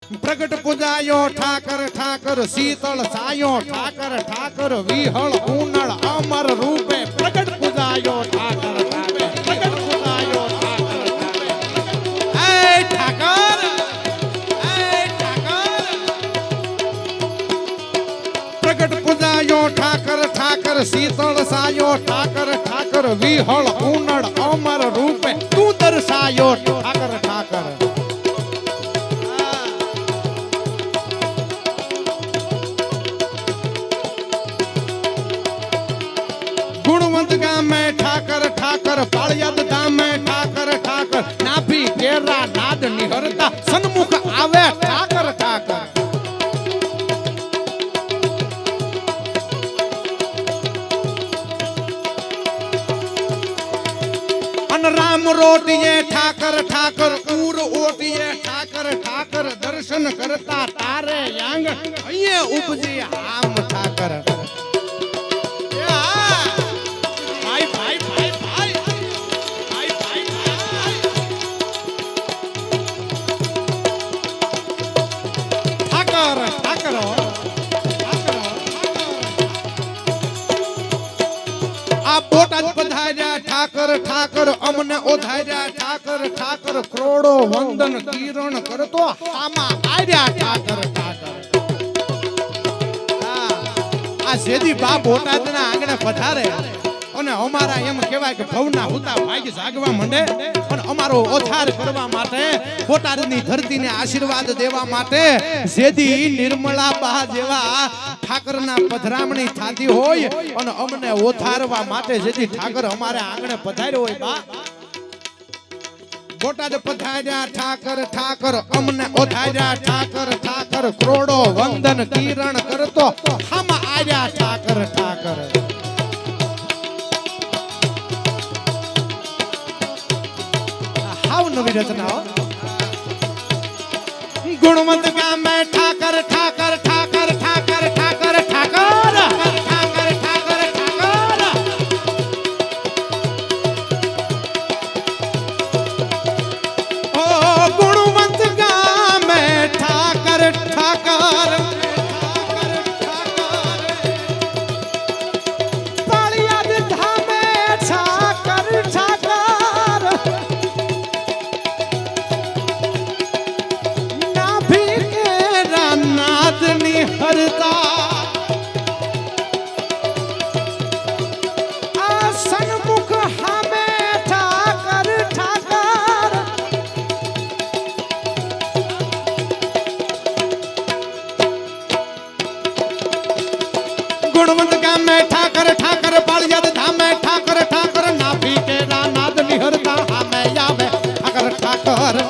प्रगट पूजायो ठाकर ठाकर शीतल सायो ठाकर ठाकर विहल उनल अमर रूपे प्रगट पूजायो ठाकर ठाकर प्रगट पूजायो ठाकर ठाकर ए ठाकर प्रगट पूजायो ठाकर ठाकर शीतल सायो ठाकर ठाकर विहल उनल अमर रूपे तू दर्शायो ठाकर ठाकर गुणवंत गामे ठाकर ठाकर पाळियाद धामे ठाकर ठाकर नाभि केरा नाद निहरता सन्मुख आवे ठाकर ठाकर अन राम रोटिये ठाकर ठाकर उर ओटिये ठाकर ठाकर दर्शन करता तारे यांग अये उपजी आम ठाकर ठाकर ठाकर अमने ओधार्या ठाकर ठाकर करोड़ो वंदन किरण करतो आमा आर्या ठाकर ठाकर आ सेदी बा बोटादना आंगणे पधारे અને અમારા એમ કહેવાય કે ભવના હુતા ભાગ્ય જાગવા માંડે અને અમારો ઓથાર કરવા માટે બોટાદની ધરતીને આશીર્વાદ દેવા માટે જેદી નિર્મળા બા જેવા ઠાકરના પધરામણી થાતી હોય અને અમને ઓથારવા માટે જેદી ઠાકર અમારે આંગણે પધાર્યો હોય બા બોટાદ પધાર્યા ઠાકર ઠાકર અમને ઓથાર્યા ઠાકર ઠાકર કરોડો વંદન કિરણ કરતો હામાં આર્યા ઠાકર ઠાકર नवी रचना गुणवंत गामे ठाकर ठाकर ठाकर ठाकर ठाकर ठाकर ठाकर ठाकर ठाकर ओ गुणवंत गामे ठाकर ठाकर पाळियाद धामे ठाकर ठाकर हरता सन्मुख हमें ठाकर ठाकर गुणवंत गाम में ठाकर ठाकर पाळियाद धाम में ठाकर ठाकर नाभि केरा नाद निहरता हमें यावे ठाकर ठाकर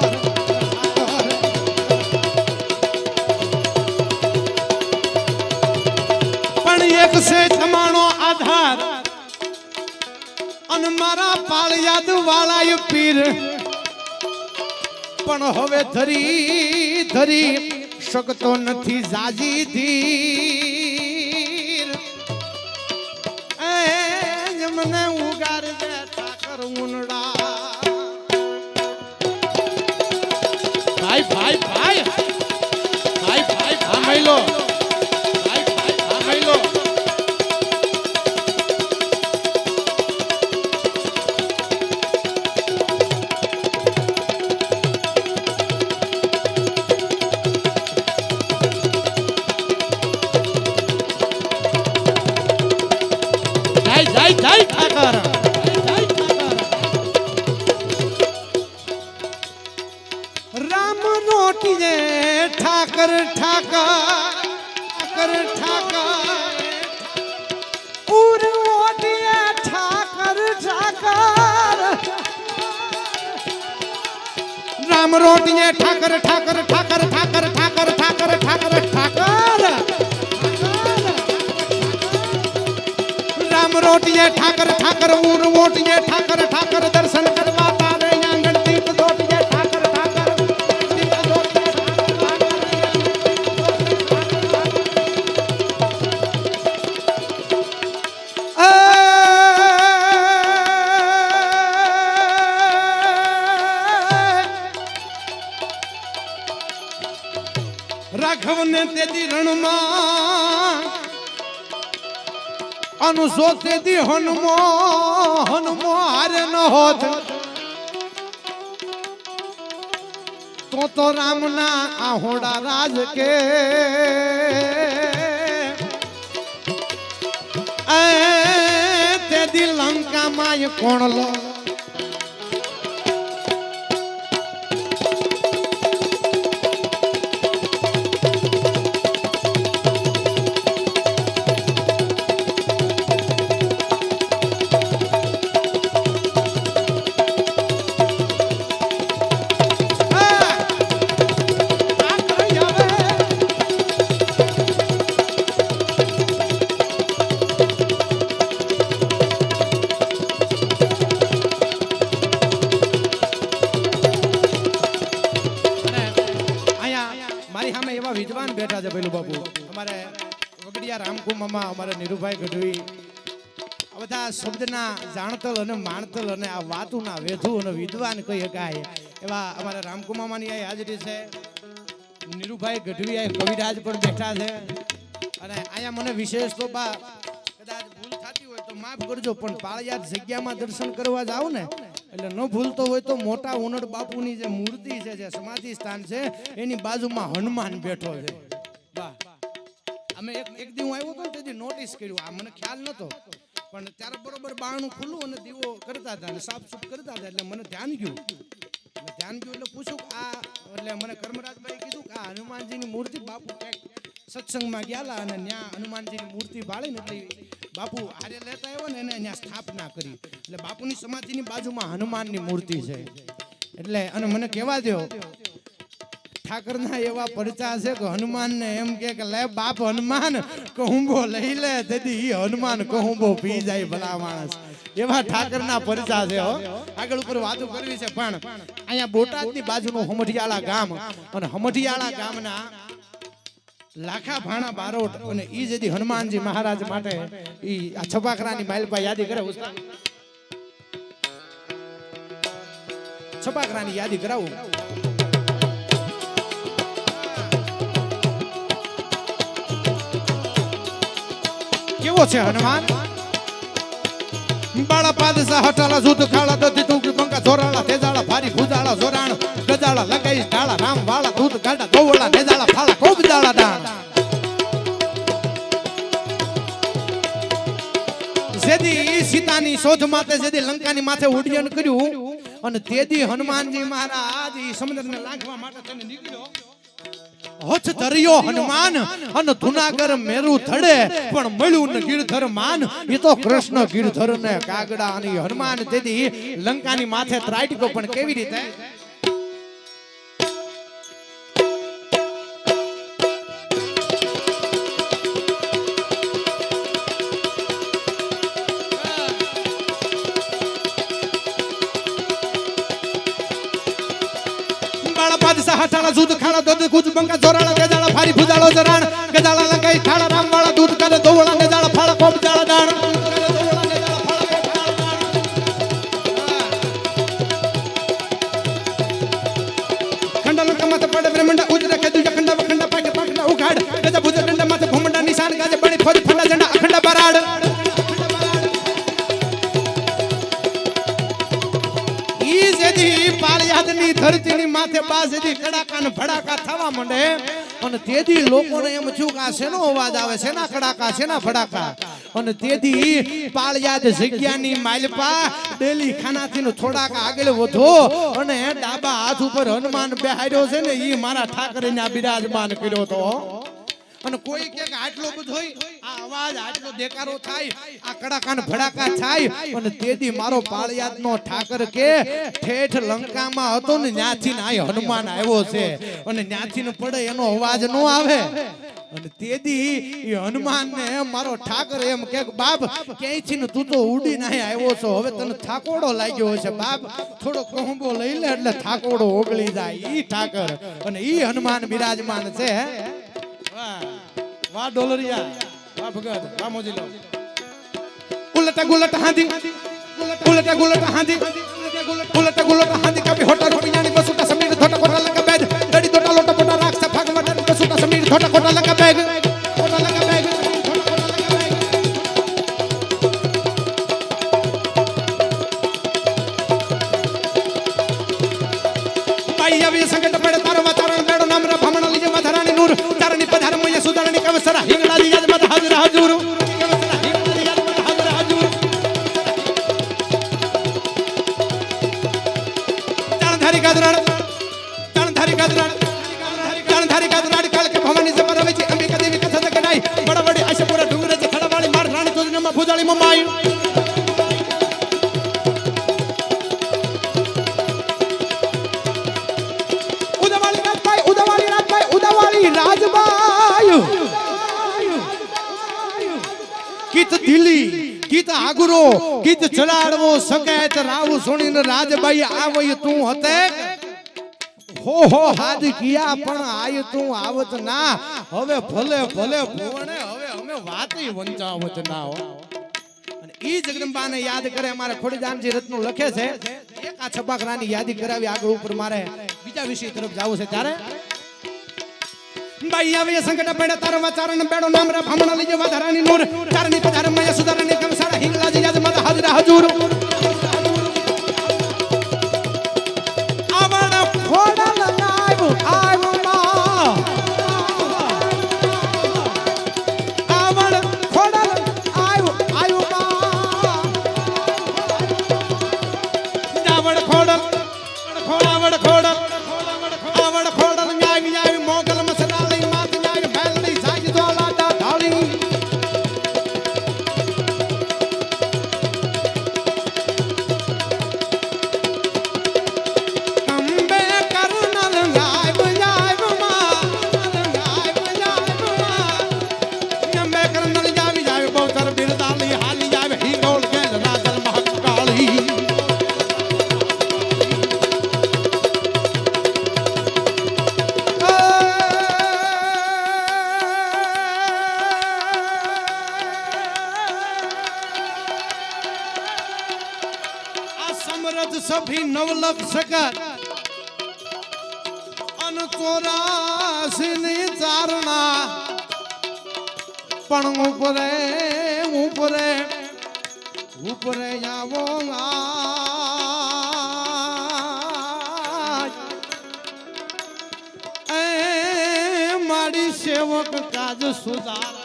एक से तमाणो आधार अन मारा पाळियाद वाला पीर पण हवे धरी धरी शकतो नथी जाजी धीर ए मने उगार दे ठाकर उनड़ा भाई भाई भाई भाई भाई भाईलो जय ठाकर राम रोटिये ठाकर ठाकर ठाकर पूर रोटिये ठाकर ठाकर राम रोटिये ठाकर ठाकर ठाकर ठाकर ठाकर ठाकर ठाकर ठाकर राम रोटिये ठाकर ठाकर उर वोटिये ठाकर ठाकर दर्शन करवा तारे आंगन दीप दोटिये ठाकर ठाकर दीप રાઘવને તેદી રણમાં અનુસો તેદી હનુમો હારે ન હોત તો રામના આહોડા રાજ કે તેદી લંકામાં કોણ લો વિદ્વાન બેઠા છે ભૈલું બાપુ અમારે વગડિયા રામકુ મામા અમારે નીરુભાઈ ગઢવી આ બધા શબ્દના જાણતલ અને માણતલ અને આ વાતુના વેધુ અને વિદ્વાન કહી શકાય એવા અમારા રામકુ મામાની આ હાજરી છે નીરુભાઈ ગઢવી આ કવિરાજ પણ બેઠા છે અને અહીંયા મને વિશેષ તો બા કદાચ ભૂલ થતી હોય તો માફ કરજો પણ પાળિયાદ જગ્યામાં દર્શન કરવા જાવ ને એટલે ન ભૂલતો હોય તો મોટા ઉનડ બાપુની જે મૂર્તિ છે જે સમાધિ સ્થાન છે એની બાજુમાં હનુમાન બેઠો છે વાહ અમે એક દી હું આવ્યો તો તેથી નોટિસ કર્યું આ મને ખ્યાલ નતો પણ ત્યારે બરોબર બારણું ખુલ્લું અને દીવો કરતા હતા અને સાફ સૂફ કરતા હતા એટલે મને ધ્યાન ગયું એટલે પૂછ્યું આ એટલે મને કર્મરાજભાઈ કીધું કે આ હનુમાનજીની મૂર્તિ બાપુ ક્યાંક સત્સંગમાં ગયાલા અને ત્યાં હનુમાનજીની મૂર્તિ બાળી ને એટલે બાપુ હારે લેતા આવ્યો ને એને ત્યાં સ્થાપના કરી એટલે બાપુની સમાધિની બાજુમાં હનુમાનની મૂર્તિ છે એટલે અને મને કહેવા દો ઠાકરના એવા પરચા છે કે હનુમાનને એમ કે લે બાપ હનુમાન કહુંબો લઈ લે તેથી હનુમાન કહુંબો પી જાય ભલા માણસ એવા ઠાકરના પરચા છે હો આગળ ઉપર વાતો કરવી છે પણ અહીંયા બોટાદની બાજુનું હમઢિયાળા ગામ અને હમઢિયાળા ગામના લાખા ભાણા બારોટ અને ઈ જેદી હનુમાનજી મહારાજ માટે ઈ આ છપાકરાની માલપા યાદી કરે છપાકરાની યાદી કરાવું કેવો છે હનુમાન બાળા પાદસા હટાલા સુધ ખાળા દધી ટુકડી બંકા જોરાળા તેજાળા ભારી ભુજાળા જોરાણ ગજાળા લગાઈ ઢાળા રામ વાળા દૂધ ગાડા દોવળા નેજાળા ફાળા ખૂબ જાળા ડાણ જેદી સીતાની શોધ માથે જેદી લંકાની માથે ઉડ્ડયન કર્યું અને તેદી હનુમાનજી મહારાજ ઈ સમુદ્રને લાંઘવા માટે તેને નીકળ્યો હોચ ધર્યો હનુમાન અને ધુનાગર મેરુ થડે પણ મળ્યું ને ગીરધર માન એ તો કૃષ્ણ ગીરધર ને કાગડા અને હનુમાન તેથી લંકાની માથે ત્રાટકો પણ કેવી રીતે હાટાળા દૂધ ખાળા દૂધ કુજ બંકા જોરાળા ગજાળા ભારી ભુજાળો જરાણ ગજાળા લગાઈ ઠાળા રામ વાળા દૂધ કરે દોવળા નેજાળા ફાળા કોપ જાળા ડાણ ખંડા લંકા માથે પડે બ્રહ્મંડા ઉજરે કે દુજા ખંડા વખંડા પાકે પાકડા ઉઘાડ ગજા ભુજા ડંડા માથે ભૂમંડા નિશાન ગાજે બળી ફોજ ફંડા ઝંડા અખંડા બરાડ ઈ જેદી પાળિયાદની ધરતીની માથે બાજેદી કડાકા ને ભડાકા થવા માંડે અને તેદી લોકોને એમ થયું કે આ શેનો અવાજ આવે શેના કડાકા શેના ભડાકા અને તેદી પાળિયાદ જગ્યાની માલપા ડેલી ખાનાથી થોડાક આગળ વધો અને ડાબા હાથ ઉપર હનુમાન બેહાડ્યો છે ને ઈ મારા ઠાકરેને બિરાજમાન કર્યો તો અને કોઈ કે આટલો બધો આ અવાજ આટલો દેકારો થાય આ કડાકા ભડાકા થાય અને તેદી મારો પાળિયાદનો ઠાકર કે ઠેઠ લંકામાં હતો ને ન્યાથી ને આ હનુમાન આવ્યો છે અને ન્યાથી ને પડે એનો અવાજ નો આવે અને તેદી એ હનુમાન ને મારો ઠાકર એમ કે બાપ ક્યાંયથી ને તું તો ઉડીને આવ્યો છો હવે તને થાકોડો લાગ્યો છે બાપ થોડો કહુંબો લઈ લે એટલે થાકોડો ઓગળી જાય ઈ ઠાકર અને ઈ હનુમાન બિરાજમાન છે વાહ ડોલરિયા વાહ ભગત વાહ મોજીલો ઉલટા ગુલટા હાંધી ઉલટા ગુલટા હાંધી ઉલટા ગુલટા હાંધી કભી હોટા રૂપિયાની બસુટા સમીર ધોટા કોરા લકા બેદ ડડી ધોટા લોટા પોટા રાખતા ભાગ મટા બસુટા छोटा खोटा लगा बैग खोटा लगा बैग छोटा खोटा लगा बैग भाई अभी संकट पड़े तारो वातावरण बेड़ो नाम रा भमण लीजे मधरानी नूर तारणी पधार मैया सुधारणी कवसरा हिंगला दी यज मत हाजिर हाजूर कवसरा हिंगला दी यज मत हाजिर हाजूर ताणधारी गादराड काल के भवानी से परवे छी अंबिका देवी कथा तक गडाई बड़ा बड़ी आशापुरा डुंगरे से खड़ा वाली मार रानी तुझने में भुजाली मुंबई उदवाली राजबाई गीत दिल्ली गीत आगुरो गीत चलाड़वो सकायत राव सुनीने राजबाई आवय तू हते हो हाथ किया पण आय तू आवत ना હવે ભલે ભલે ભુવણે હવે અમે વાતઈ વંચાવત ના હો અને ઈ જગદંબાને યાદ કરે અમારે ખોડીદાનજી રત્નું લખે છે એક આ છબાકરાની યાદી કરાવી આગળ ઉપર મારે બીજા વિષય તરફ જાવું છે ત્યારે ભાઈ આવે સંકટ પડે તારો વાચારણ બેડો નામ રે ભમણ લીજે વધારાની નૂર ચારની પધાર મય સુધારણી કમસાડા હિંગલાજી યાદ મત હાજર હજૂર આવણ ખોડા લગાવ આવ માં આવણ ખોડા આવ આવ માં જાવણ ખોડા ખોડાવણ ખોડા આવણ ખોડા ન્યાય ન્યાય મોગલ મસલાલી માત ન્યાય ભેલની સાજ દોલા ડા ઢાળી કંબે કરનલ ગાય બજાય માં ગાય બજાય માં કંબે કરનલ જાવી જાવે બહુતર બિરદાલી હાલી જાવે હી ગોળ કે રાજલ મહકાળી समरथ सभी नवलख सकत अन 84 ની ચારણા પણ ઉપરે ઉપરે ઉપરે આવો એ મારી સેવક કાજ સુધાર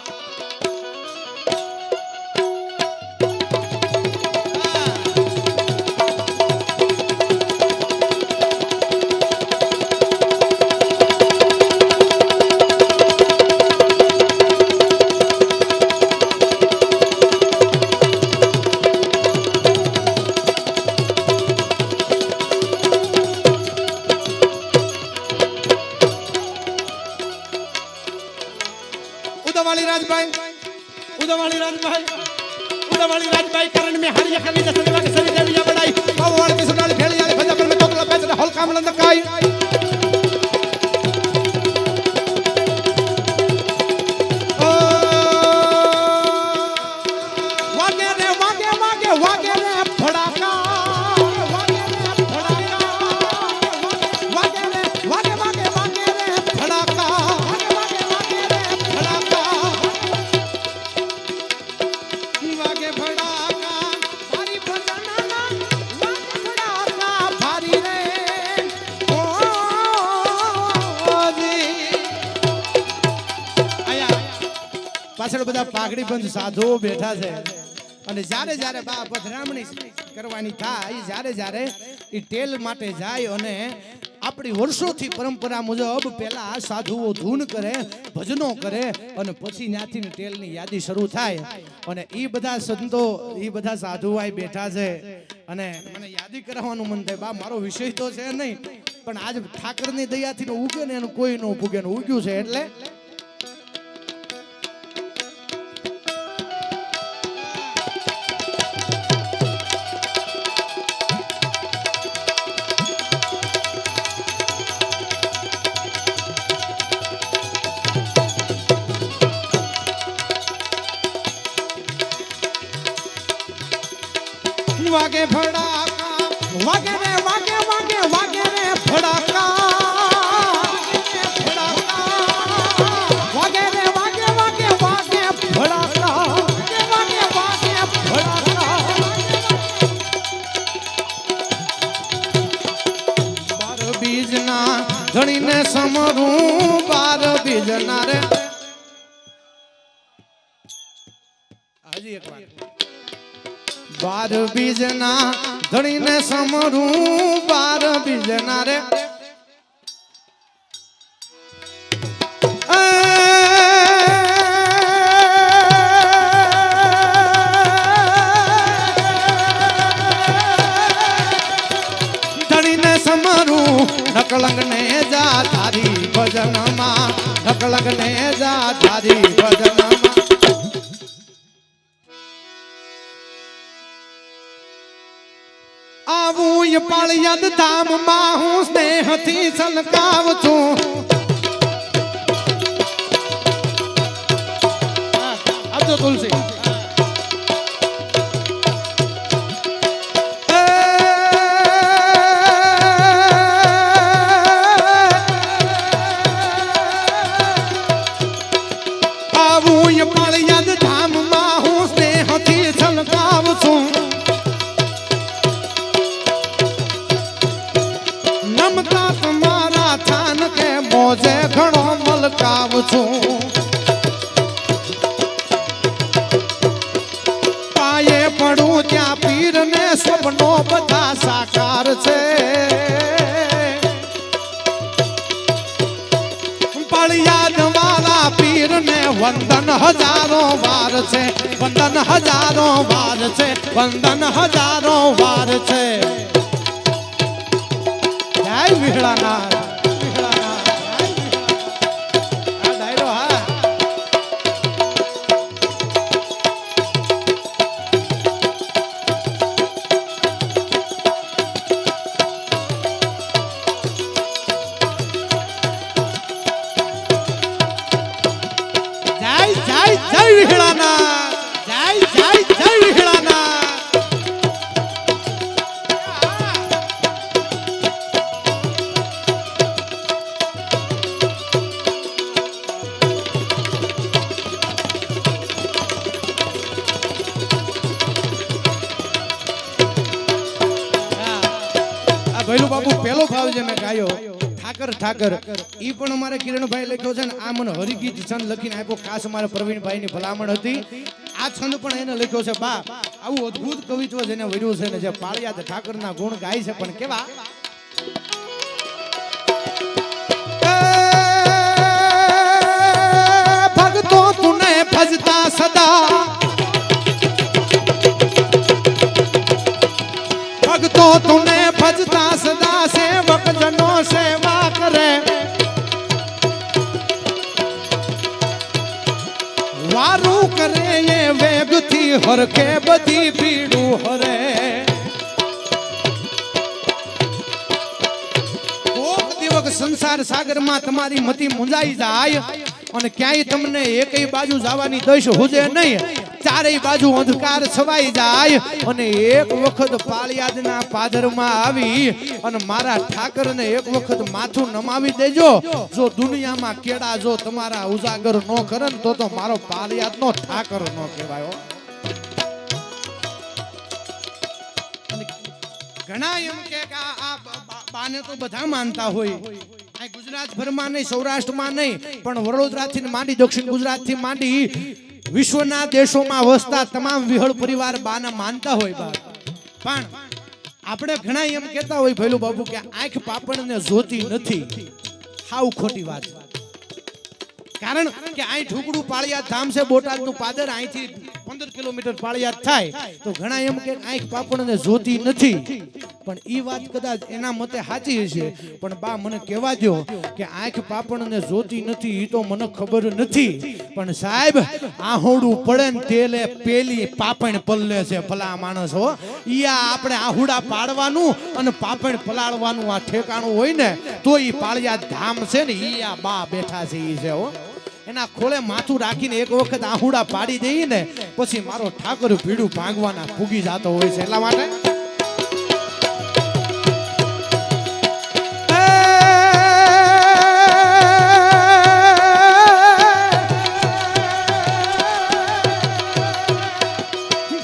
उदवाली राजबाई करण में हरिया खली दसला के सभी देविया बढ़ाई भगवान की सुनाली फेली जाले भजा पर में तोकला पैसे हल काम लंद काई वागे रे फड़ाका वागे रे फड़ाका वागे रे फड़ाका वागे फड़ाका भारी भजनना वागे फड़ाका भारी रे ओ जी आया પાછળ બધા પાઘડી બંધ સાધુઓ બેઠા છે અને જ્યારે જ્યારે બા પધરામણી કરવાની થાય જ્યારે જ્યારે ઈ ટેલ માટે જાય અને આપણી વર્ષોથી પરંપરા મુજબ પહેલા સાધુઓ ધૂન કરે ભજનો કરે અને પછી ત્યાંથી ટેલની યાદી શરૂ થાય અને ઈ બધા સંતો ઈ બધા સાધુઓ આય બેઠા છે અને મને યાદી કરાવવાનું મન થાય બા મારો વિષય તો છે નહીં પણ આજ ઠાકરની દયાથી ઉગે ને એનું કોઈ ન ઉગે ને ઉગ્યું છે એટલે वागे फड़ाका वागे रे वागे वागे वागे रे फड़ाका फड़ाका બીજના રે હજી એક વાર 12 બીજના ધણીને સમરું 12 બીજના રે નકલંગ ને જા તારી ભજનમાં નકલંગ ને જા તારી ભજનમાં આવું પાળિયાદ ધામમાં હું સ્નેહથી સલકાવ છું આપજો તુલસી પાયે પડું ત્યાં પીર ને સ્વપ્નો બધા સાકાર છે પાળિયાદ વાળા પીર ને વંદન હજારો વાર છે વંદન હજારો વાર છે વંદન હજારો વાર છે જય વિહળાનાથ ભૈલું બાપુ પેલો ભાવ જે મેં ગાયો ઠાકર ઠાકર ઈ પણ અમારે કિરણભાઈ લખ્યો છે ને આ મને હરિગીત છંદ લખીને આપ્યો ખાસ અમારા પ્રવીણભાઈ ની ભલામણ હતી આ છંદ પણ એને લખ્યો છે બા આવું અદ્ભુત કવિત્વ જેને વર્યું છે ને જે પાળિયાદ ઠાકર ના ગુણ ગાય છે પણ કેવા ભગતો તુને ભજતા સદા ભગતો તુને ભજતા સદા સેવક જનો સેવા કરે વારું કરે એ વેગથી હરખે બધી પીડું હરે કોક દિવસ સંસાર સાગરમાં તમારી મતિ મુંજાઈ જાય અને ક્યાંય તમને એકઈ બાજુ જવાની દશ હુજે નહીં ચારેય બાજુ અંધકાર છવાઈ જાય અને એક વખત પાળિયાદના પાદરમાં આવી અને મારા ઠાકરને એક વખત માથું નમાવી દેજો જો દુનિયામાં કેડા જો તમારા ઉજાગર નો કરે ને તો મારો પાળિયાદનો ઠાકર નો કહેવાય ઘણા એમ કે આ બાને તો બધા માનતા હોય આ ગુજરાત ભરમાં નહીં સૌરાષ્ટ્રમાં નહીં પણ વડોદરાથી માંડી દક્ષિણ ગુજરાતથી માંડી વિશ્વના દેશોમાં વસતા તમામ વિહળ પરિવાર બાના માનતા હોય બા પણ આપણે ઘણા એમ કહેતા હોય ભૈલું બાબુ કે આંખ પાપણને જોતી નથી હાવ ખોટી વાત કારણ કે અહીં ઢુકડું પાળિયાદ ધામ છે બોટાદનું પાદર અહીંથી 15 કિલોમીટર પાળિયાદ થાય તો ઘણા એમ કે આંખ પાપણને જોતી નથી પણ ઈ વાત કદાચ એના મતે સાચી હશે પણ બા મને કહેવા દો કે આંખ પાપણને જોતી નથી ઈ તો મને ખબર નથી પણ સાહેબ આહોડું પડે ને તેલે પેલી પાપણ પલ્લે છે ભલા માણસ હો ઈ આપણે આહુડા પાડવાનું અને પાપણ પલાળવાનું આ ઠેકાણું હોય ને તો ઈ પાળિયાદ ધામ છે ને ઈ આ બા બેઠા છે ઈ છે હો એના ખોળે માથું રાખીને એક વખત આહુડા પાડી દઈએ ને પછી મારો ઠાકર ભીડું ભાંગવાના ફૂગી જતો હોય છે એટલા માટે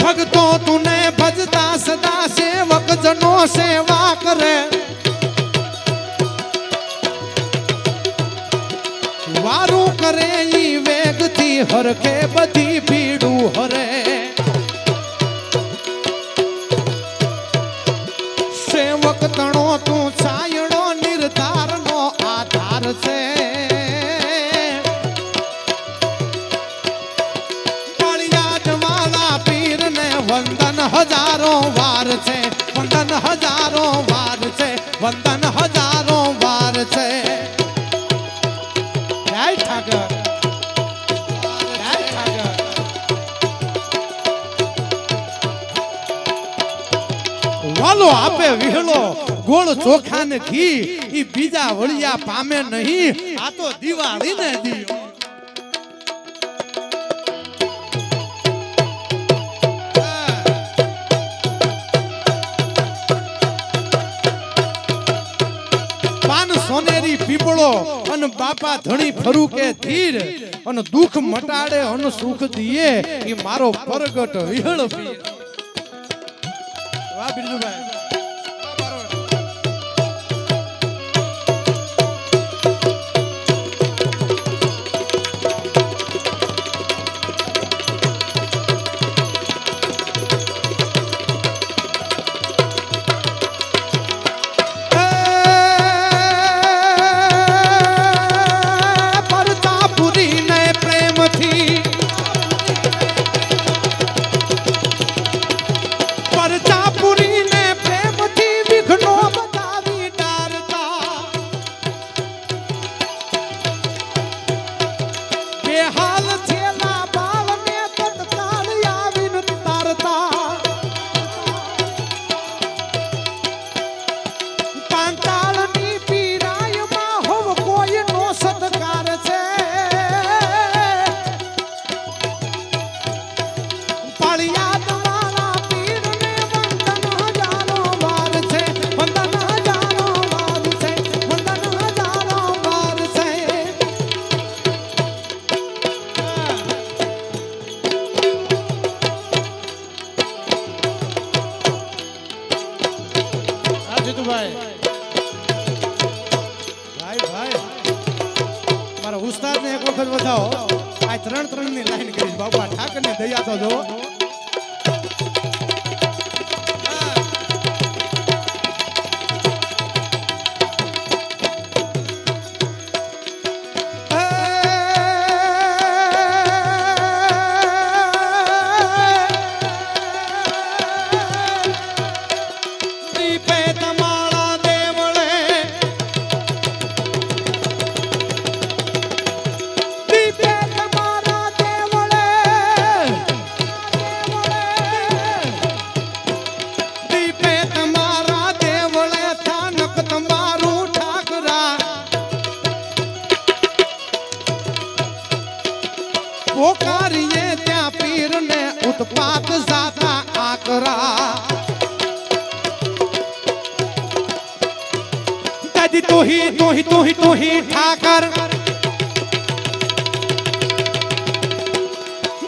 ભગતો તુને ભજતા સદા સેવક જનો સેવા કરે વારું કરે ઈ વેગથી હરખે બધી ભીડું હરે સેવક તણો તું છાયણો નિર્ધારનો આધાર છે પાળિયાદવાલા પીરને વંદન હજારો વાર છે વંદન હજારો વાર છે વંદન હજારો વાર છે જય ઠાકર જય ઠાકર વાલો આપે વિહળો ગોળ ચોખા ને ઘી ઈ બીજા વળિયા પામે નહીં આ તો દિવાળી ને દિયો સોનેરી પીપળો અને બાપા ધણી ફરું કે ધીર અને દુઃખ મટાડે અને સુખ દીએ ઈ મારો પ્રગટ વિહળ પીર વાહ બિરજુભાઈ ઉસ્તાદ ને એક વખત વધાવો આ ત્રણ ની લાઈન કરી બાપા ઠાકર ને દયા તો જો પોકારીએ ત્યાં પીર ને ઉત્પાત જાતા આકરા દાદી તોહી ઠાકર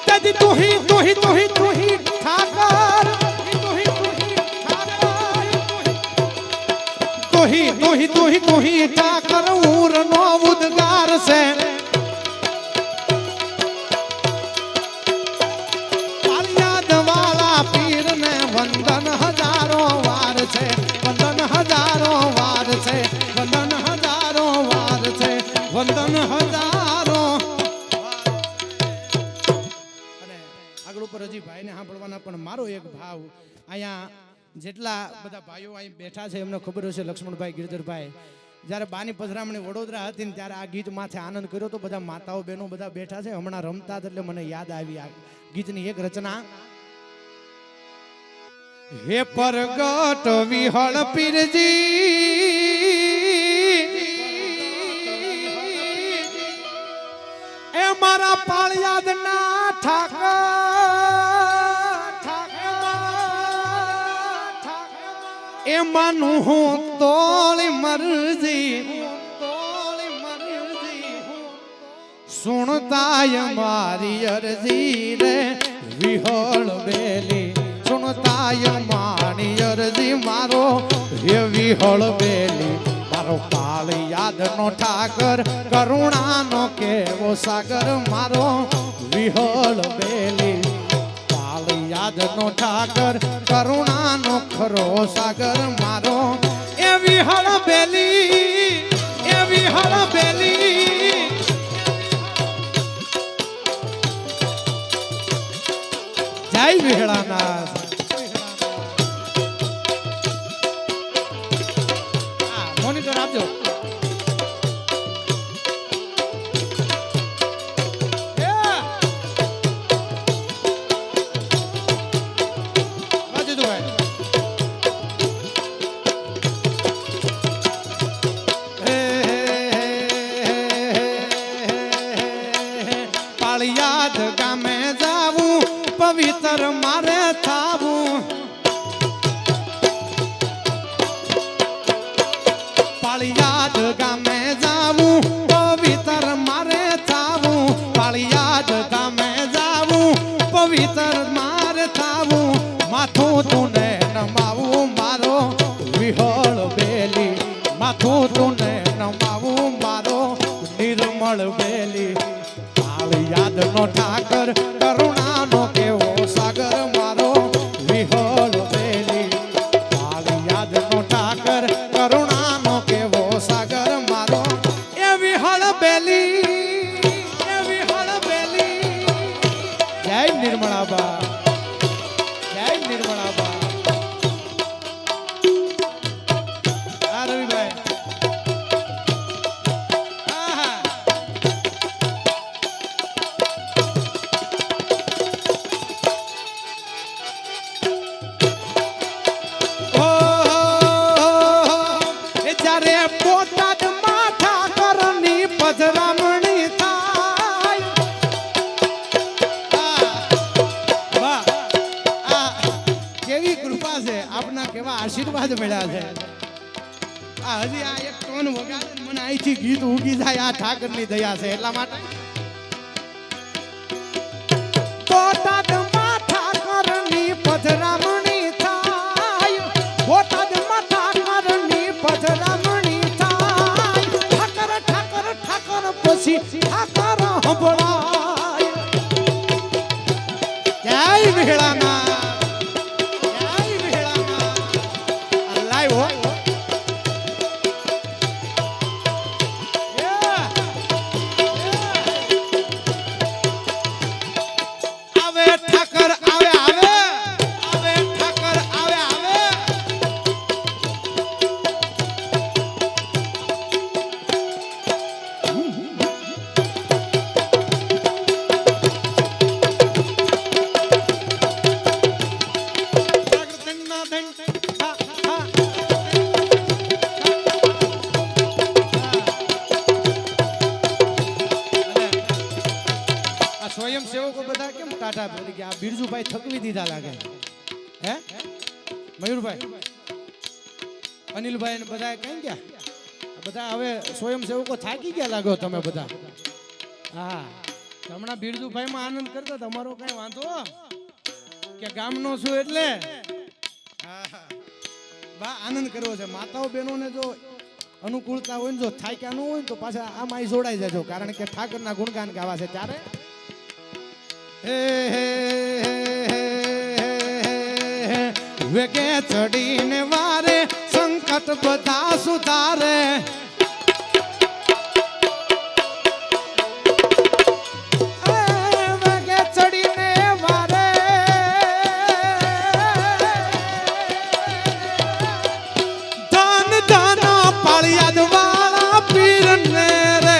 દાદી તોહી ઠાકર તોહી ઠાકર ઉર નો ઉદગાર છે વંદન હજારો વાર છે વંદન હજારો વાર છે વંદન હજારો વાર છે વંદન હજારો અને આગળ ઉપર હજી ભાઈને સાંભળવાના પણ મારો એક ભાવ અહીંયા જેટલા બધા ભાઈઓ અહીં બેઠા છે એમને ખબર હશે લક્ષ્મણભાઈ ગિરધરભાઈ જ્યારે બાની પધરામણી વડોદરા હતી ને ત્યારે આ ગીત માથે આનંદ કર્યો તો બધા માતાઓ બહેનો બધા બેઠા છે હમણાં રમતા એટલે મને યાદ આવી આ ગીતની એક રચના હે પરગટ વિહળ પીરજી એ મારા પાળિયાદ ના ઠાકર એ માનું હું તોળી મરજી સુણતાય મારી અરજી રે વિહળ બેલી સુણતાય મારી અરજી મારો હે વિહળ બેલી મારો મારો પાળ યાદ નો ઠાકર કરુણા નો કેવો સાગર મારો વિહળ બેલી પાળ યાદ નો ઠાકર કરુણા નો ખરો સાગર મારો એ વિહળ બેલી એ વિહળ બેલી જય વિહળાનાથ મોનિટર આપજો પાળિયાદ ગામે જાવું પવિત્ર મારે થાવું પાળિયાદ ગામે જાવું પવિત્ર મારે થાવું પાળિયાદ ગામે જાવું પવિત્ર મારે થાવું માથું તુને નમાવું મારો વિહળ બેલી માથું તુને નમાવું મારો નિર્મળ બેલી પાળિયાદ નો ઠાકર કરુણા નો કેવો સાગર મારો વિહળ બેલી પાળિયાદ નો ઠાકર કરુણા નો કેવો સાગર મારો એ વિહળ બેલી જય નિર્મળાબા જય નિર્મળાબા આ રવિભાઈ જ્યારે બોટાદ માથા કરની પધરામણી થાય વાહ આ કેવી કૃપા છે આપના કેવા આશીર્વાદ મળ્યા છે આ હજી આ એક ટોન વગાડે મને અહીંથી ગીત ઉગી જાય આ ઠાકરની દયા છે એટલા માટે બોટાદ માથા કરની પધરામણી થાય બોટાદ માથા કરની પધરામણી થાય ઠાકર ઠાકર ઠાકર પછી ઠાકર હંભળાય જય વિહળાનાથ જય વિહળાનાથ લાઈવ હો આવે ઠાકર આવે આવે આવે ઠાકર આવે આવે સ્વયંસેવકો બધા કેમ ટાટા પડી ગયા બિરજુભાઈ થકવી દીધા લાગે હે મયુરભાઈ અનિલભાઈ ને બધા કઈ ગયા બધા હવે સ્વયંસેવકો થાકી ગયા લાગો તમે બધા હા હમણાં બિરજુભાઈ માં આનંદ કરતો તમારો કઈ વાંધો કે ગામનો છું એટલે બા આનંદ કરવો છે માતાઓ બહેનો ને જો અનુકૂળતા હોય ને જો થાક્યા ન હોય તો પાછા આમાં જોડાઈ જજો કારણ કે ઠાકરના ગુણગાન ગાવા છે ત્યારે વેગે ચડીને વારે સંકટ બધા સુધારે વેગે ચડીને વારે ધન ધન પાળિયાદ વાળા પીરને રે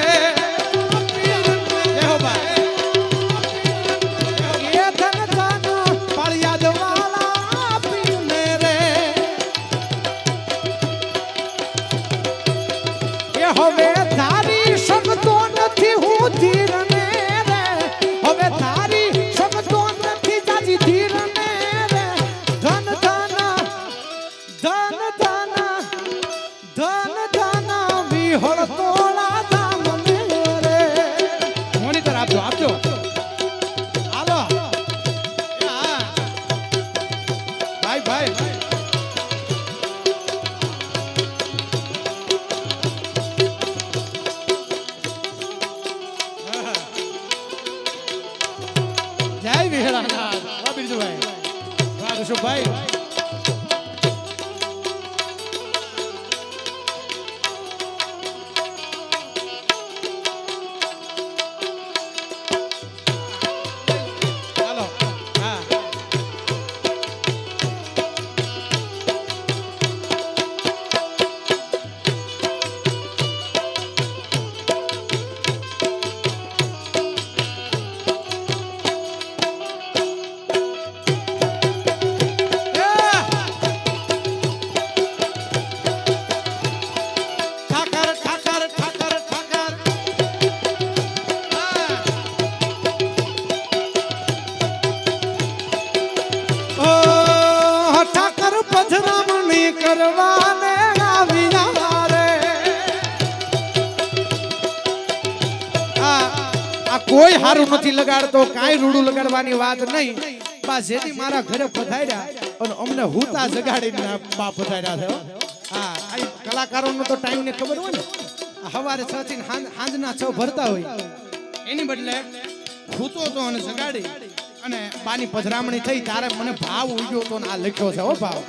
અશુભાઈ ચાલો હા કરવાને આવ્યા રે આ કોઈ હારું નથી લગાડતો કાઈ રૂડું લગાડવાની વાત નહીં બા જેથી મારા ઘરે પધાર્યા અને અમને હુતા જગાડીને બા પધાર્યા છે હા આ કલાકારોનો તો ટાઈમ ને ખબર હોય ને સવારે 6 થી સાંજના 6 ભરતા હોય એની બદલે હુતો તો અને જગાડી અને બાની પધરામણી થઈ ત્યારે મને ભાવ ઉડ્યો તો ને આ લખ્યો છે હો ભાવ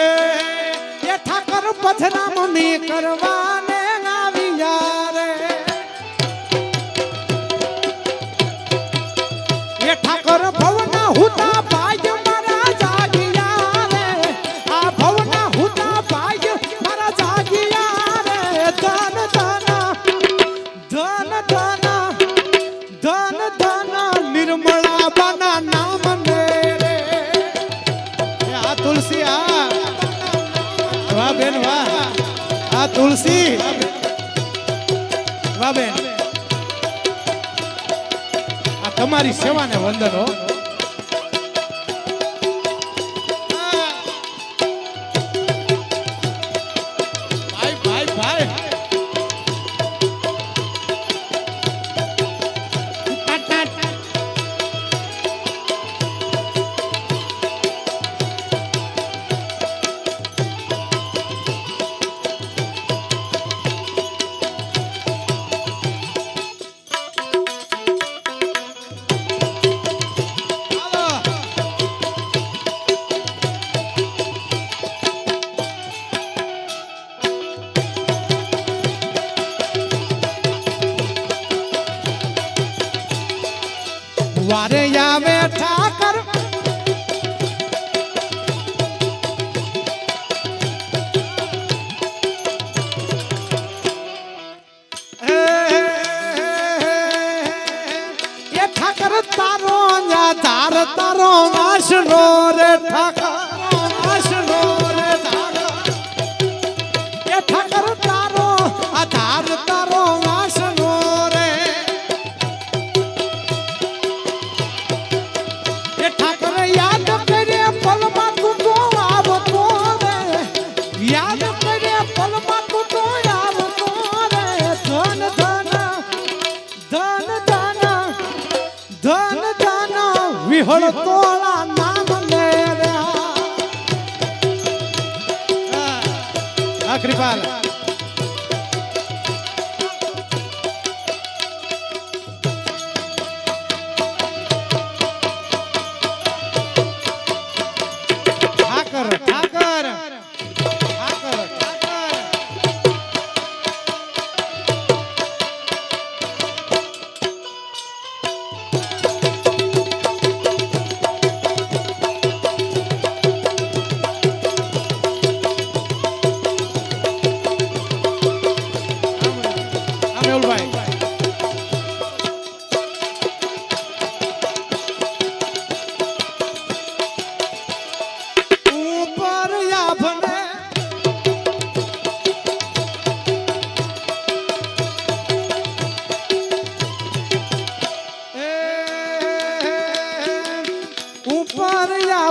એ ઠાકર પધરામણી કરવાને આવ્યા રે એ ઠાકર ભવના હુતા ભાઈ મારા જાગિયા રે આ ભવના હુતા ભાઈ મારા જાગિયા રે ધન ધન ધન ધન ધન ધન નિર્મળા બાના નામ ને રે આ તુલસી આ વાહ બેન વાહ આ તુલસી વાહ બેન આ તમારી સેવાને વંદન હો ભાઈ ભાઈ ભાઈ વારે આવે ઠાકર એ ઠાકર તારો ધાર તારો આશરો રે ઠાકર આશરો રે એ ઠાકર તારો આધાર તારો આશરો રે ઠાકર યાદ કરે પલમાં તું તો આવતો રે યાદ કરે પલમાં તું તો આવતો રે ધન ધન ધન ધન ધન ધન વિહળ તોળા નામ લે રે આ કૃપાલ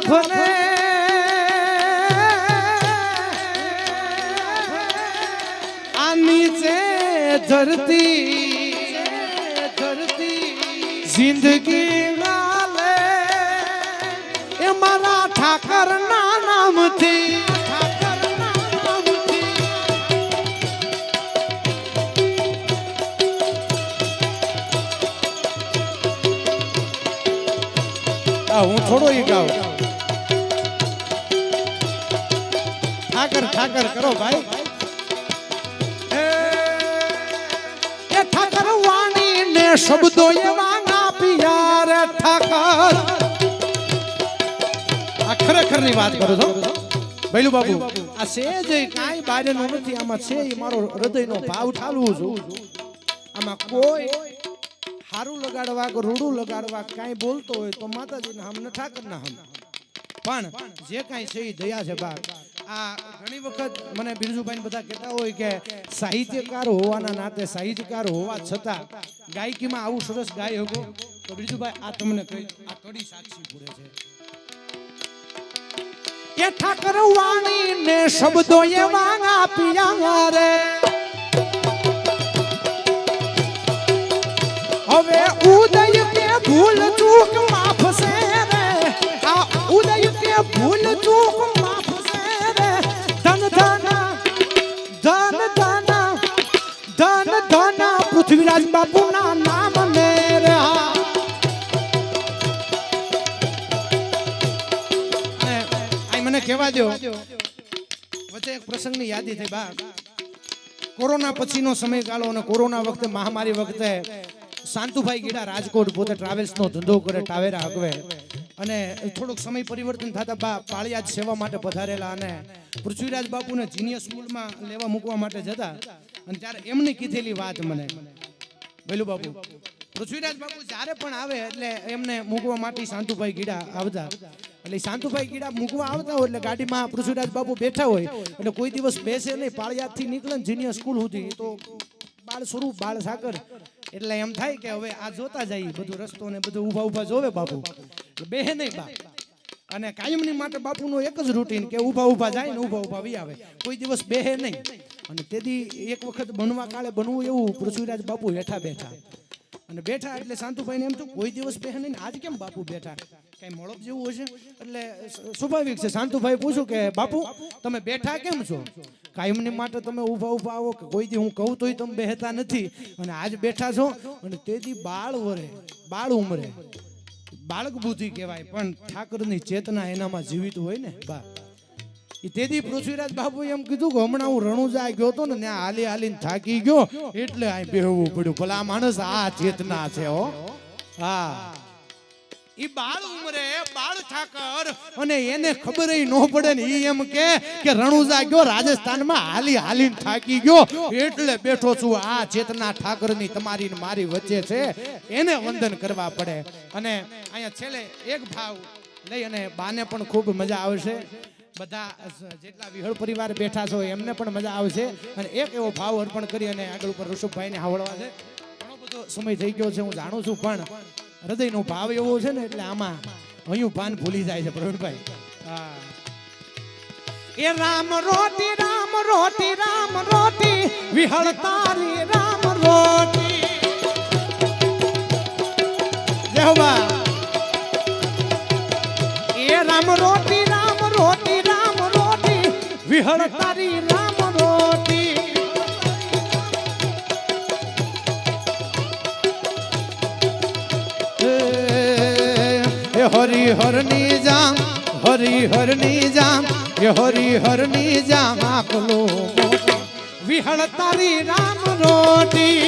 ભલે આ નીચે ધરતી જિંદગી લાલે એ મારા ઠાકર ના નામથી હું થોડો ઈ ગાઉં ઠાકર ઠાકર કરો ભાઈ. એ ઠાકર વાણી ને શબ્દો એવા ના પિયા રે ઠાકર. આ ખરેખર ની વાત કરો છો ભૈલું બાબુ. આ છે જે કાંઈ બારેનું નથી, આમાં છે એ મારો હૃદયનો ભાવ ઠાલવું છું. આમાં કોઈ હારું લગાડવા કે રૂડું લગાડવા કાંઈ બોલતો હોય તો માતાજીના હમ ને ઠાકરના હમ. પણ જે કાંઈ છે એ દયા છે બા. આ ઘણી વખત મને બિરજુભાઈ બધા કહેતા હોય કે સાહિત્યકાર હોવાના નાતે, સાહિત્યકાર હોવા છતાં ગાયકીમાં આવું સરસ ગાય હકો તો બિરજુભાઈ આ તમને કહી આ કડી સાક્ષી પૂરે છે કે ઠાકર વાણી ને શબ્દો એવા આપ્યા રે. હવે ઉદય કે ભૂલ ચૂક માફ છે રે. આ ઉદય કે ભૂલ ચૂક માફ છે રે. ધન ધન ધન ધન ધન ધન પૃથ્વીરાજ બાપુના નામ ને રે. મને કહેવા દો વચ્ચે એક પ્રસંગની યાદી થઈ બા. કોરોના પછીનો સમયગાળો અને કોરોના વખતે મહામારી વખતે શાંતુભાઈ ગીડા રાજકોટ પોતે ટ્રાવેલ્સનો ધંધો કરે, ટાવેરા હકવે અને થોડોક સમય પરિવર્તન થતા બા પાળિયાદ સેવા માટે પધારેલા અને પૃથ્વીરાજ બાપુને જીનિયસ સ્કૂલમાં લેવા મૂકવા માટે જતા અને ત્યારે એમની કીધેલી વાત મને ભૈલું બાપુ. પૃથ્વીરાજ બાપુ જ્યારે પણ આવે એટલે એમને મૂકવા માટે શાંતુભાઈ ગીડા આવતા. એટલે શાંતુભાઈ ગીડા મૂકવા આવતા હોય એટલે ગાડીમાં પૃથ્વીરાજ બાપુ બેઠા હોય એટલે કોઈ દિવસ બેસે નહીં. પાળિયાદથી નીકળે ને જીનિયસ સ્કૂલ સુધી તો બાળ સ્વરૂપ બાળ સાકર એટલે એમ થાય કે હવે આ જોતા જાય બધું રસ્તો ને બધું ઊભા ઊભા જોવે બાપુ બેહે નહીં બા. અને કાયમની માટે બાપુનું એક જ રૂટીન કે ઊભા ઊભા જાય ને ઊભા ઊભા વી આવે, કોઈ દિવસ બેહે નહીં. અને તેથી એક વખત બનવા કાળે બનવું એવું પૃથ્વીરાજ બાપુ હેઠા બેઠા અને બેઠા એટલે શાંતુભાઈને એમ થયું કોઈ દિવસ બેહે નહીં, આજ કેમ બાપુ બેઠા, કઈ મોળપ જેવું હશે. એટલે સ્વાભાવિક છે શાંતુભાઈ પૂછ્યું કે બાપુ તમે બેઠા કેમ છો? કાયમની માટે તમે ઊભા ઊભા આવો કે કોઈ દી હું કહું તોય તમે બેહતા નથી અને આજ બેઠા છો. અને તેથી બાળ વરે બાળ ઉમરે બાળક બુદ્ધિ કહેવાય પણ ઠાકરની ચેતના એનામાં જીવિત હોય ને બા. તેથી પૃથ્વીરાજ બાપુ એમ કીધું કે હમણાં હું રણુજા ગયો હતો ને ત્યાં હાલી હાલીને થાકી ગયો એટલે આ બેહવું પડ્યું. ભલા માણસ આ ચેતના છે હો. હા ઈ બાળ ઉમરે બાળ ઠાકર અને એને ખબર ન પડે ને ઈ એમ કે રણુજા ગયો રાજસ્થાનમાં હાલી હાલીને થાકી ગયો એટલે બેઠો છું. આ ચેતના ઠાકરની તમારી ને મારી વચ્ચે છે, એને વંદન કરવા પડે. અને અહીંયા છેલ્લે એક ભાવ લઈ અને બાને પણ ખૂબ મજા આવશે. બધા જેટલા વિહળ પરિવાર બેઠા છો એમને પણ મજા આવશે. અને એક એવો ભાવ અર્પણ કરી અને આગળ ઉપર ઋષભભાઈને હાવડવા છે. ઘણો બધો સમય થઈ ગયો છે હું જાણું છું પણ હૃદયનો ભાવ એવો છે ને એટલે આમાં હયું પાન ભૂલી જાય છે પ્રવીણભાઈ. હા એ રામ રોટી રામ રોટી રામ રોટી વિહળ તારી રામ રોટી જેહવા એ રામ રોટી રામ રોટી રામ રોટી વિહળ તારી રામ રોટી. હરિહરની જામ હરિહરની જામ એ હરિહરની જામ આકલો વિહળ તારી રામ રોટી.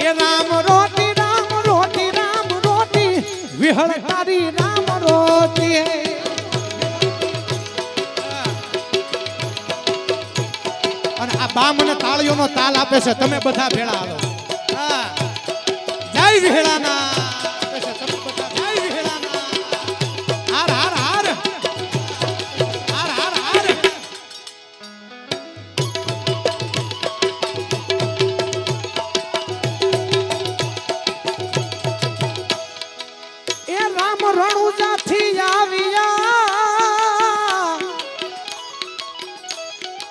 એ રામ રોટી રામ રોટી રામ રોટી વિહળ તારી રામ રોટી. અને આ બા મને તાળીઓનો તાલ આપે છે, તમે બધા ભેળા આવો. જય વિહેળાના જય વિહેળાના હાર હાર હાર હાર હાર હાર. એ રામ રણુજાથી આવ્યા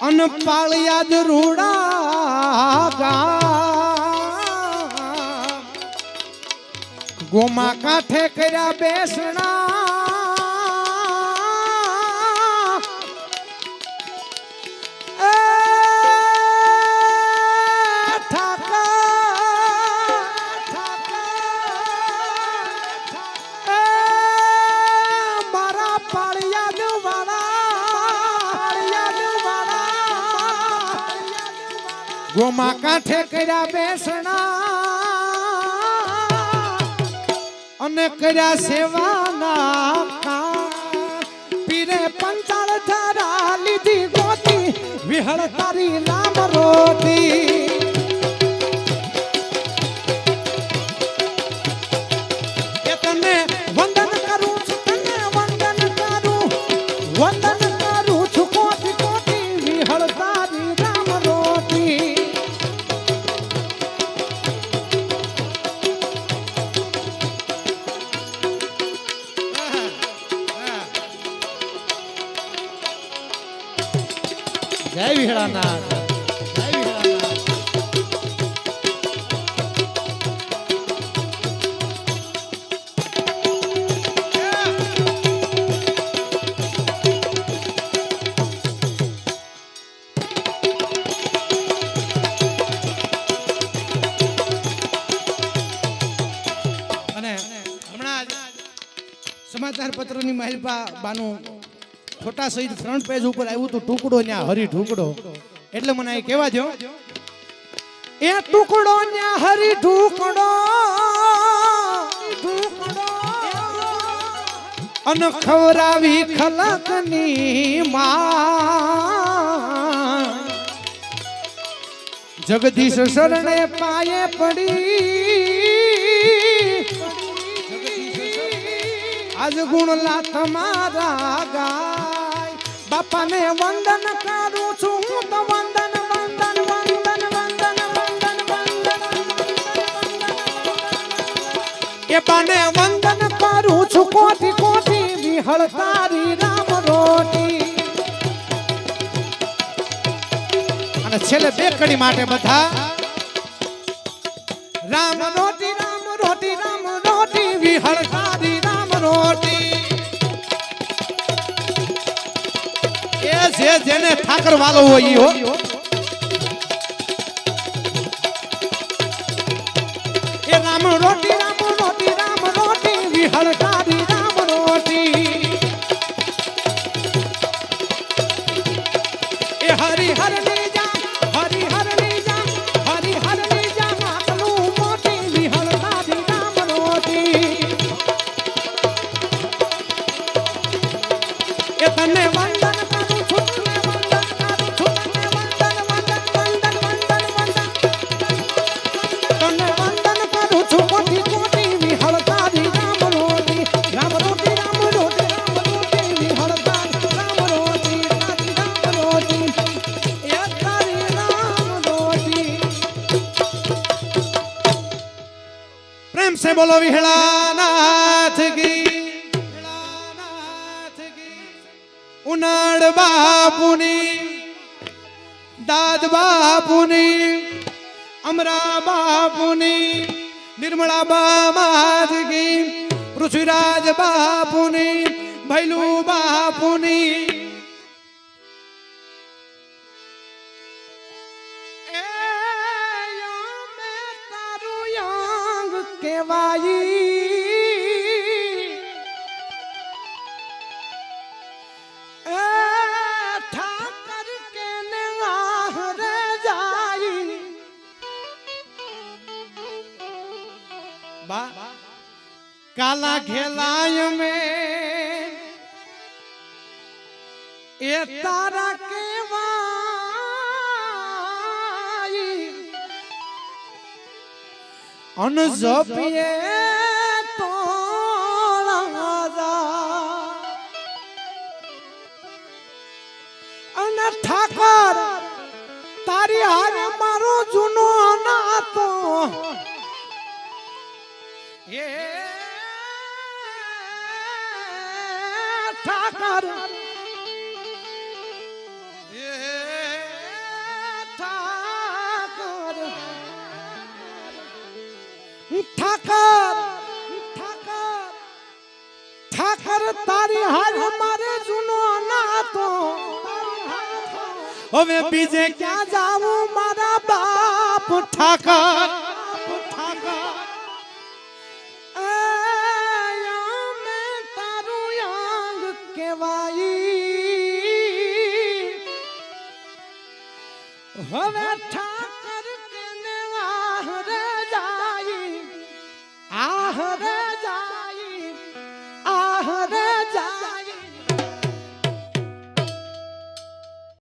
અન પાળિયાદ રૂડા ગા ગોમા કાંઠે કર્યા બેસણા ગોમા કાંઠે કર્યા બેસણા અને કર્યા સેવાના પીરે પંચાળ ધરા લીધી ગોતી વિહળ તારી નામ રોતી એ તને વંદન કરું છું તને વંદન કરું છું કોટી કોટી વિહળ તારી નામ રોતી જય વિહળાનાથ જય વિહળાનાથ અને હમણાં સમાચાર પત્રની મહેલપા બાનું ફોટા સહિત ફ્રન્ટ પેજ ઉપર આવ્યું તો ટુકડો ન્યા હરી ઢુકડો એટલે મને એ કહેવા દો એ ટુકડો ન્યા હરી ઢુકડો અન ખવરાવી ખલકની માં જગદીશ શરણે પાયે પડી આજ ગુણ લા તમારા ગાય બાપાને વંદન કરું છું હું તો વંદન વંદન વંદન વંદન વંદન વંદન એ બાને વંદન કરું છું કોટી કોટી વિહળ તારી રામ રોટી અને છેલ્લે બે કડી માટે બધા રામ રોટી રામ રોટી રામ રોટી વિહળ તારી રામ રોટી એ જે જેને ઠાકર વાલો હોય ઈ હો એ રામ રોટી રામ રોટી રામ રોટી વિહળ તારી રામ રોટી એ હરિ હર ની જા હરિ હર ની જા હરિ હર ની જા માટલું મોટી વિહળ તારી રામ રોટી એ તને વંદન કરું છું તને વંદન કરું છું તને વંદન વંદન વંદન વંદન વંદન તને વંદન કરું છું કોટી કોટી વિહળ તારી રામ રોટી રામ રોટી રામ રોટી રામ રોટી વિહળ તારી રામ રોટી તારી રામ રોટી એ તારી રામ રોટી પ્રેમ से बोलो विहलानाथ की ઉનાળ બાપુની દાદ બાપુની અમરા બાપુની નિર્મળા બામાજી પૃથ્વીરાજ બાપુની ભૈલુ બાપુની એ યો મે તારું યાંગ કેવાઈ काला घेलाय में ये तारा के वाई अन जपिए तो अन ठाकर तारी हार मारो जुनो ना तो ये ठाकर ठाकर ठाकर ठाकर तारी हार मारे जुनो ना तो હવે બીજે ક્યાં જાવું મારા બાપ ઠાકર હવે ઠાકર હરે